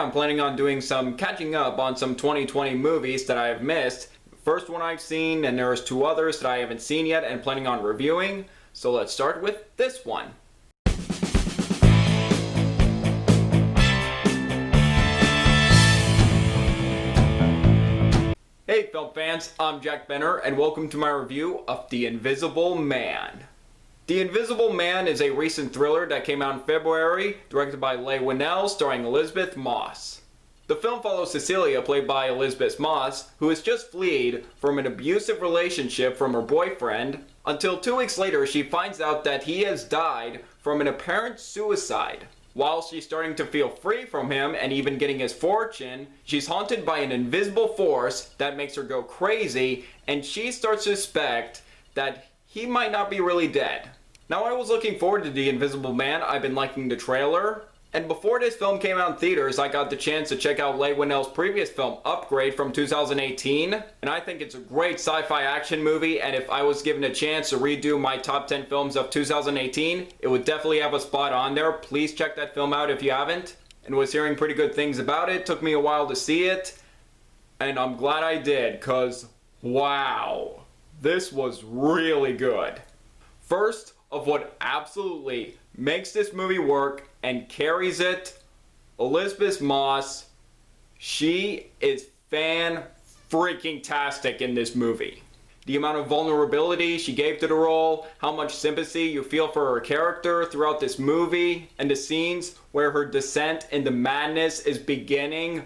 I'm planning on doing some catching up on some 2020 movies that I have missed. First one I've seen, and there's two others that I haven't seen yet and planning on reviewing. So let's start with this one. Hey film fans, I'm Jack Benner and welcome to my review of The Invisible Man. The Invisible Man is a recent thriller that came out in February, directed by Leigh Whannell, starring Elisabeth Moss. The film follows Cecilia, played by Elisabeth Moss, who has just fled from an abusive relationship from her boyfriend, until 2 weeks later she finds out that he has died from an apparent suicide. While she's starting to feel free from him and even getting his fortune, she's haunted by an invisible force that makes her go crazy, and she starts to suspect that he might not be really dead. Now, I was looking forward to The Invisible Man. I've been liking the trailer. And before this film came out in theaters, I got the chance to check out Leigh Whannell's previous film, Upgrade, from 2018. And I think it's a great sci-fi action movie, and if I was given a chance to redo my top 10 films of 2018, it would definitely have a spot on there. Please check that film out if you haven't. And was hearing pretty good things about it. Took me a while to see it. And I'm glad I did, because wow, this was really good. First, of what absolutely makes this movie work and carries it, Elisabeth Moss. She is fan-freaking-tastic in this movie. The amount of vulnerability she gave to the role, how much sympathy you feel for her character throughout this movie, and the scenes where her descent into madness is beginning,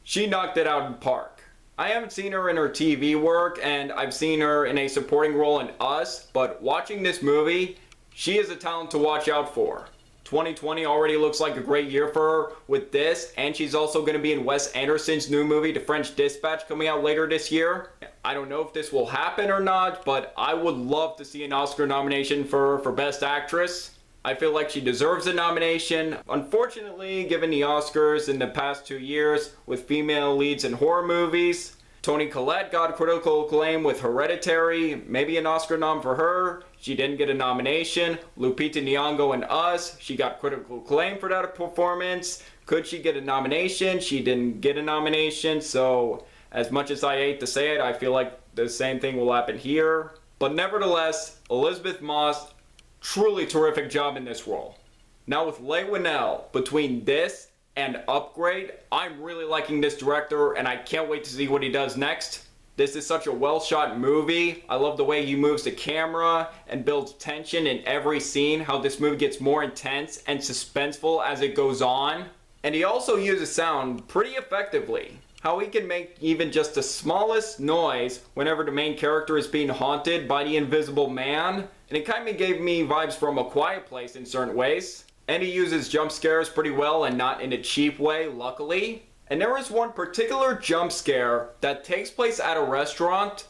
she knocked it out of the park. I haven't seen her in her TV work, and I've seen her in a supporting role in Us, but watching this movie, she is a talent to watch out for. 2020 already looks like a great year for her with this, and she's also going to be in Wes Anderson's new movie, The French Dispatch, coming out later this year. I don't know if this will happen or not, but I would love to see an Oscar nomination for Best Actress. I feel like she deserves a nomination. Unfortunately, given the Oscars in the past 2 years with female leads in horror movies, Toni Collette got critical acclaim with Hereditary, maybe an Oscar nom for her. She didn't get a nomination. Lupita Nyong'o in Us, she got critical acclaim for that performance. Could she get a nomination? She didn't get a nomination, so as much as I hate to say it, I feel like the same thing will happen here. But nevertheless, Elisabeth Moss, truly terrific job in this role. Now with Leigh Whannell, between this and Upgrade, I'm really liking this director and I can't wait to see what he does next. This is such a well shot movie. I love the way he moves the camera and builds tension in every scene, how this movie gets more intense and suspenseful as it goes on. And he also uses sound pretty effectively. How he can make even just the smallest noise whenever the main character is being haunted by the Invisible Man. And it kind of gave me vibes from A Quiet Place in certain ways. And he uses jump scares pretty well and not in a cheap way, luckily. And there is one particular jump scare that takes place at a restaurant.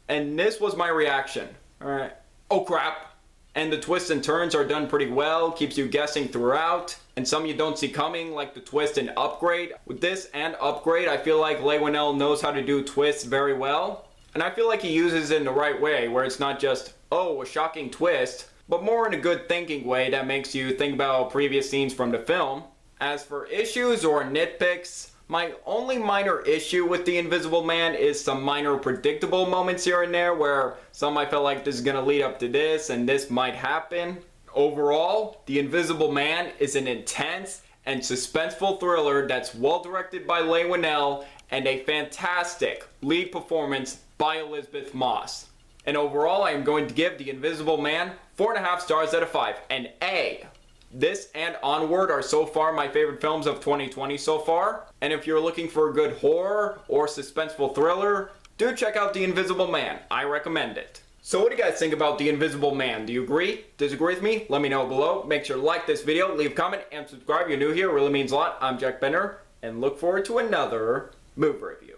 And this was my reaction. Alright. Oh crap. And the twists and turns are done pretty well, keeps you guessing throughout. And some you don't see coming, like the twist in Upgrade. With this and Upgrade, I feel like Leigh Whannell knows how to do twists very well. And I feel like he uses it in the right way, where it's not just, oh, a shocking twist, but more in a good thinking way that makes you think about previous scenes from the film. As for issues or nitpicks, my only minor issue with The Invisible Man is some minor predictable moments here and there where some I felt like this is going to lead up to this and this might happen. Overall, The Invisible Man is an intense and suspenseful thriller that's well directed by Leigh Whannell and a fantastic lead performance by Elisabeth Moss. And overall, I am going to give The Invisible Man 4.5 stars out of 5. An A. This and Onward are so far my favorite films of 2020 so far. And if you're looking for a good horror or suspenseful thriller, do check out The Invisible Man. I recommend it. So what do you guys think about The Invisible Man? Do you agree? Disagree with me? Let me know below. Make sure to like this video, leave a comment, and subscribe. You're new here. It really means a lot. I'm Jack Benner, and look forward to another movie review.